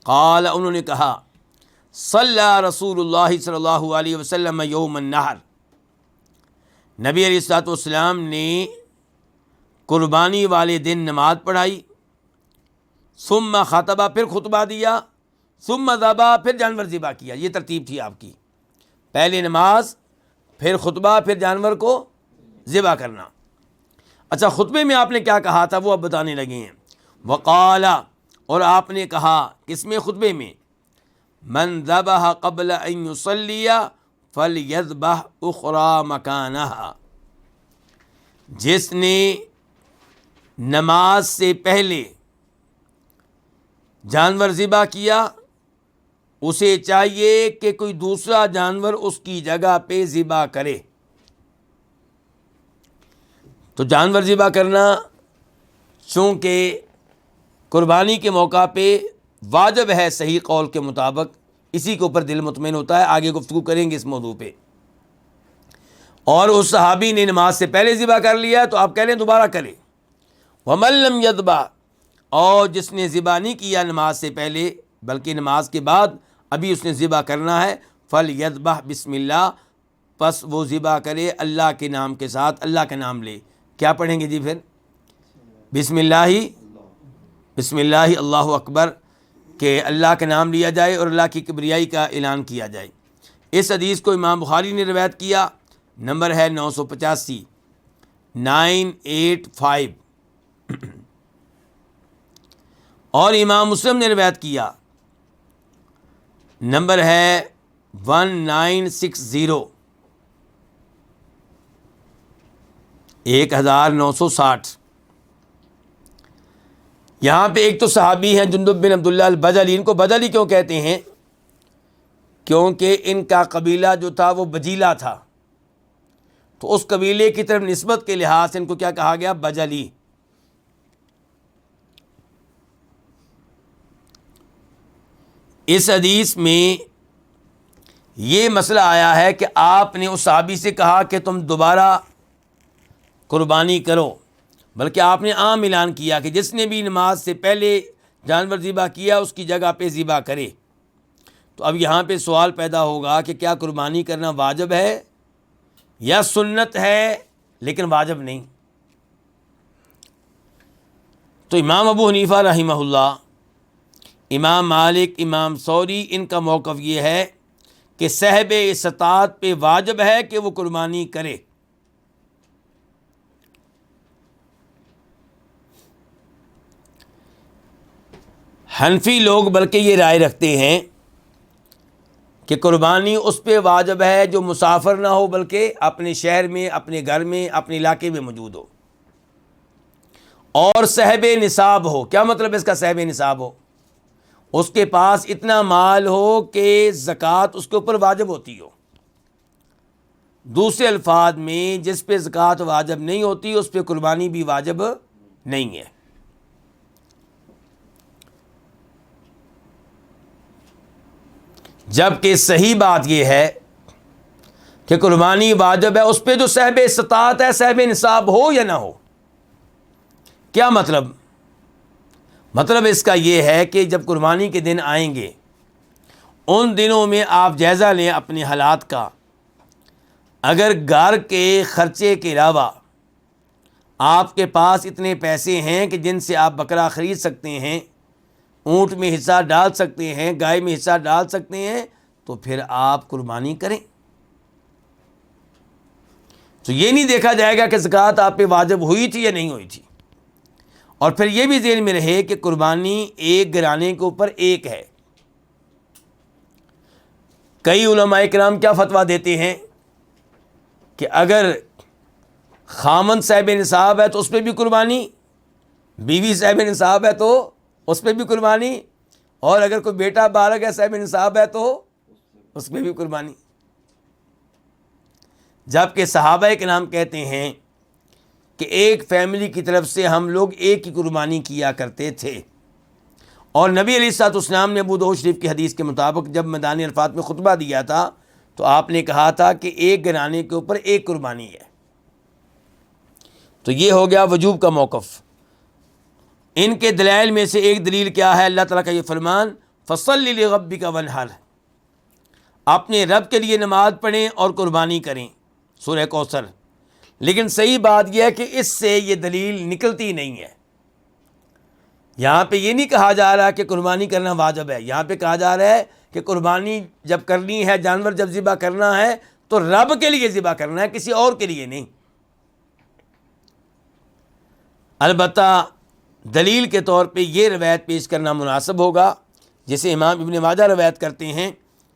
قال، انہوں نے کہا، صلی رسول اللہ صلی اللہ علیہ وسلم یوم النحر، نبی علیہ الصلوۃ والسلام نے قربانی والے دن نماز پڑھائی، ثم خطبہ پھر خطبہ دیا، ثم ذبح پھر جانور ذبح کیا. یہ ترتیب تھی آپ کی، پہلے نماز، پھر خطبہ، پھر جانور کو ذبح کرنا. اچھا، خطبے میں آپ نے کیا کہا تھا وہ اب بتانے لگے ہیں. وقال، اور آپ نے کہا کس میں؟ خطبے میں، من ذبح قبل ان یصلی فلیذبح اخری مکانہا، جس نے نماز سے پہلے جانور ذبح کیا اسے چاہیے کہ کوئی دوسرا جانور اس کی جگہ پہ ذبح کرے. تو جانور ذبح کرنا چونکہ قربانی کے موقع پہ واجب ہے صحیح قول کے مطابق، اسی کے اوپر دل مطمئن ہوتا ہے. آگے گفتگو کریں گے اس موضوع پہ. اور اس صحابی نے نماز سے پہلے ذبح کر لیا تو آپ کہہ لیں دوبارہ کرے. ومن لم یذبح، اور جس نے ذبح نہیں کیا نماز سے پہلے بلکہ نماز کے بعد ابھی اس نے ذبح کرنا ہے، فلیذبح بسم اللہ، پس وہ ذبح کرے اللہ کے نام کے ساتھ، اللہ کا نام لے. کیا پڑھیں گے جی پھر؟ بسم اللہ اللہ اکبر، کہ اللہ کا نام لیا جائے اور اللہ کی کبریائی کا اعلان کیا جائے. اس حدیث کو امام بخاری نے روایت کیا، نمبر ہے 985 985، اور امام مسلم نے روایت کیا، نمبر ہے 1960 1960. یہاں پہ ایک تو صحابی ہیں جندب بن عبداللہ البجلی. ان کو بجلی کیوں کہتے ہیں؟ کیونکہ ان کا قبیلہ جو تھا وہ بجیلا تھا، تو اس قبیلے کی طرف نسبت کے لحاظ سے ان کو کیا کہا گیا؟ بجلی. اس حدیث میں یہ مسئلہ آیا ہے کہ آپ نے اس صحابی سے کہا کہ تم دوبارہ قربانی کرو، بلکہ آپ نے عام اعلان کیا کہ جس نے بھی نماز سے پہلے جانور ذبح کیا اس کی جگہ پہ ذبح کرے. تو اب یہاں پہ سوال پیدا ہوگا کہ کیا قربانی کرنا واجب ہے یا سنت ہے لیکن واجب نہیں؟ تو امام ابو حنیفہ رحمہ اللہ، امام مالک، امام ثوری، ان کا موقف یہ ہے کہ صاحب استطاعت پہ واجب ہے کہ وہ قربانی کرے. حنفی لوگ بلکہ یہ رائے رکھتے ہیں کہ قربانی اس پہ واجب ہے جو مسافر نہ ہو بلکہ اپنے شہر میں، اپنے گھر میں، اپنے علاقے میں موجود ہو، اور صاحب نصاب ہو. کیا مطلب اس کا صاحب نصاب ہو؟ اس کے پاس اتنا مال ہو کہ زکوٰۃ اس کے اوپر واجب ہوتی ہو. دوسرے الفاظ میں جس پہ زکوٰۃ واجب نہیں ہوتی اس پہ قربانی بھی واجب نہیں ہے. جبکہ صحیح بات یہ ہے کہ قربانی واجب ہے اس پہ جو صاحب استطاعت ہے، صاحب نصاب ہو یا نہ ہو. کیا مطلب؟ مطلب اس کا یہ ہے کہ جب قربانی کے دن آئیں گے ان دنوں میں آپ جائزہ لیں اپنے حالات کا. اگر گھر کے خرچے کے علاوہ آپ کے پاس اتنے پیسے ہیں کہ جن سے آپ بکرا خرید سکتے ہیں، اونٹ میں حصہ ڈال سکتے ہیں، گائے میں حصہ ڈال سکتے ہیں، تو پھر آپ قربانی کریں. تو یہ نہیں دیکھا جائے گا کہ زکوٰۃ آپ پہ واجب ہوئی تھی یا نہیں ہوئی تھی. اور پھر یہ بھی ذہن میں رہے کہ قربانی ایک گھرانے کے اوپر ایک ہے. کئی علماء کرام کیا فتویٰ دیتے ہیں کہ اگر خامند صاحب نصاب ہے تو اس پہ بھی قربانی، بیوی صاحب نصاب ہے تو اس پہ بھی قربانی، اور اگر کوئی بیٹا بالغ ہے صاحب نصاب ہے تو اس پہ بھی قربانی. جبکہ صحابہ کرام کہتے ہیں کہ ایک فیملی کی طرف سے ہم لوگ ایک ہی قربانی کیا کرتے تھے. اور نبی علیہ الصلوۃ والسلام نے ابو داؤد شریف کی حدیث کے مطابق جب میدان عرفات میں خطبہ دیا تھا تو آپ نے کہا تھا کہ ایک گھرانے کے اوپر ایک قربانی ہے. تو یہ ہو گیا وجوب کا موقف. ان کے دلائل میں سے ایک دلیل کیا ہے؟ اللہ تعالیٰ کا یہ فرمان، فَصَلِّ لِرَبِّكَ وَانْحَرْ، اپنے رب کے لیے نماز پڑھیں اور قربانی کریں، سورہ کوثر. لیکن صحیح بات یہ ہے کہ اس سے یہ دلیل نکلتی نہیں ہے. یہاں پہ یہ نہیں کہا جا رہا کہ قربانی کرنا واجب ہے، یہاں پہ کہا جا رہا ہے کہ قربانی جب کرنی ہے، جانور جب ذبح کرنا ہے تو رب کے لیے ذبح کرنا ہے، کسی اور کے لیے نہیں۔ البتہ دلیل کے طور پہ یہ روایت پیش کرنا مناسب ہوگا جسے امام ابن ماجہ روایت کرتے ہیں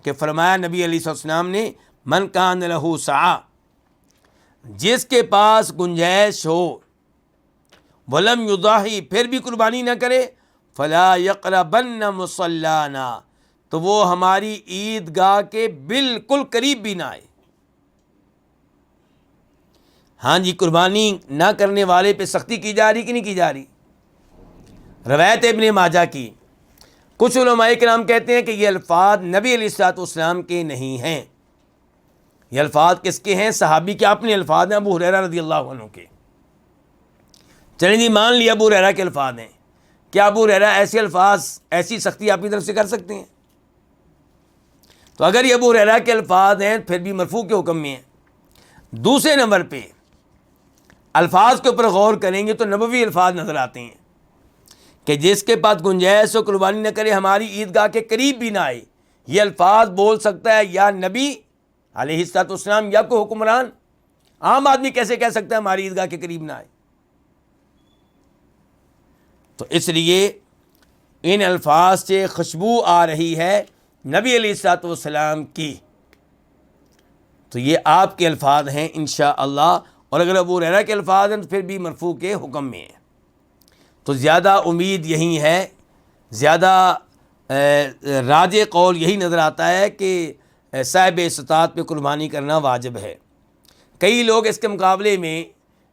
کہ فرمایا نبی علیہ السلام نے من کان لہ سعی، جس کے پاس گنجائش ہو، ولم یضاحی، پھر بھی قربانی نہ کرے، فلا یقربن مصلانا، تو وہ ہماری عیدگاہ کے بالکل قریب بھی نہ آئے۔ ہاں جی، قربانی نہ کرنے والے پہ سختی کی جا رہی کہ نہیں کی جا رہی؟ روایت ابن ماجہ کی، کچھ علماء کرام کہتے ہیں کہ یہ الفاظ نبی علیہ الصلوۃ والسلام کے نہیں ہیں، یہ الفاظ کس کے ہیں؟ صحابی کے اپنے الفاظ ہیں، ابو ہریرہ رضی اللہ عنہ کے۔ چلیں جی، مان لیا ابو ہریرہ کے الفاظ ہیں، کیا ابو ہریرہ ایسے الفاظ، ایسی سختی آپ کی طرف سے کر سکتے ہیں؟ تو اگر یہ ابو ہریرہ کے الفاظ ہیں پھر بھی مرفوع کے حکم میں ہیں۔ دوسرے نمبر پہ الفاظ کے اوپر غور کریں گے تو نبوی الفاظ نظر آتے ہیں کہ جس کے پاس گنجائش ہو قربانی نہ کرے، ہماری عیدگاہ کے قریب بھی نہ آئے۔ یہ الفاظ بول سکتا ہے یا نبی علیہ الصلوۃ والسلام یا کوئی حکمران، عام آدمی کیسے کہہ سکتا ہے ہماری عیدگاہ کے قریب نہ آئے؟ تو اس لیے ان الفاظ سے خوشبو آ رہی ہے نبی علیہ الصلوۃ والسلام کی، تو یہ آپ کے الفاظ ہیں انشاءاللہ، اور اگر ابو ہریرہ کے الفاظ ہیں تو پھر بھی مرفوع کے حکم میں ہیں۔ تو زیادہ امید یہی ہے، زیادہ راجح قول یہی نظر آتا ہے کہ صاحب استطاعت پہ قربانی کرنا واجب ہے۔ کئی لوگ اس کے مقابلے میں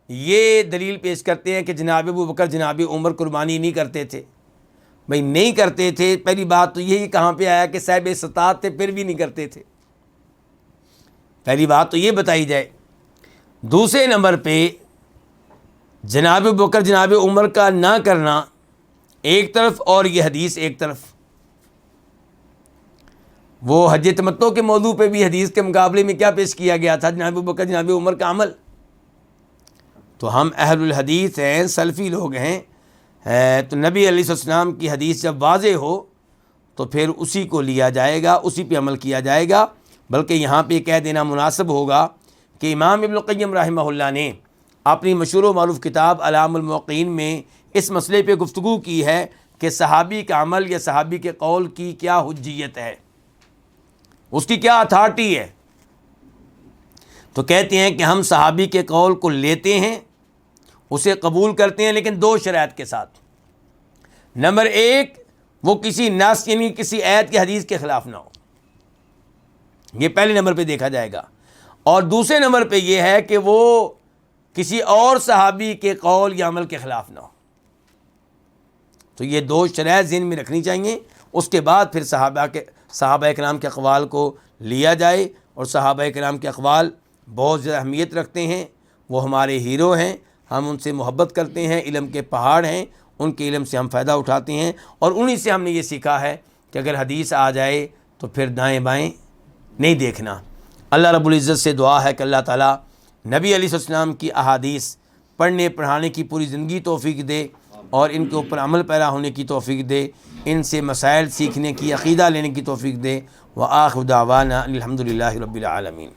یہ دلیل پیش کرتے ہیں کہ جناب ابو بکر، جناب عمر قربانی نہیں کرتے تھے۔ بھئی نہیں کرتے تھے، پہلی بات تو یہی کہاں پہ آیا کہ صاحب استطاعت تھے پھر بھی نہیں کرتے تھے؟ پہلی بات تو یہ بتائی جائے۔ دوسرے نمبر پہ جناب ابو بکر، جناب عمر کا نہ کرنا ایک طرف اور یہ حدیث ایک طرف۔ وہ حج تمتع کے موضوع پہ بھی حدیث کے مقابلے میں کیا پیش کیا گیا تھا؟ جناب ابو بکر، جناب عمر کا عمل۔ تو ہم اہل الحدیث ہیں، سلفی لوگ ہیں، تو نبی علیہ السلام کی حدیث جب واضح ہو تو پھر اسی کو لیا جائے گا، اسی پہ عمل کیا جائے گا۔ بلکہ یہاں پہ کہہ دینا مناسب ہوگا کہ امام ابن القیم رحمہ اللہ نے اپنی مشہور و معروف کتاب اعلام الموقعین میں اس مسئلے پہ گفتگو کی ہے کہ صحابی کا عمل یا صحابی کے قول کی کیا حجیت ہے، اس کی کیا اتھارٹی ہے۔ تو کہتے ہیں کہ ہم صحابی کے قول کو لیتے ہیں، اسے قبول کرتے ہیں، لیکن دو شرائط کے ساتھ۔ نمبر ایک، وہ کسی نص یعنی کسی آیت کی حدیث کے خلاف نہ ہو، یہ پہلے نمبر پہ دیکھا جائے گا۔ اور دوسرے نمبر پہ یہ ہے کہ وہ کسی اور صحابی کے قول یا عمل کے خلاف نہ ہو۔ تو یہ دو شرائط ذہن میں رکھنی چاہیے، اس کے بعد پھر صحابہ کرام کے اقوال کو لیا جائے۔ اور صحابہ کرام کے اقوال بہت زیادہ اہمیت رکھتے ہیں، وہ ہمارے ہیرو ہیں، ہم ان سے محبت کرتے ہیں، علم کے پہاڑ ہیں، ان کے علم سے ہم فائدہ اٹھاتے ہیں، اور انہی سے ہم نے یہ سیکھا ہے کہ اگر حدیث آ جائے تو پھر دائیں بائیں نہیں دیکھنا۔ اللہ رب العزت سے دعا ہے کہ اللہ تعالیٰ نبی علیہ السلام کی احادیث پڑھنے پڑھانے کی پوری زندگی توفیق دے، اور ان کے اوپر عمل پیرا ہونے کی توفیق دے، ان سے مسائل سیکھنے کی، عقیدہ لینے کی توفیق دے۔ وآخر دعوانا الحمد للہ رب العالمین۔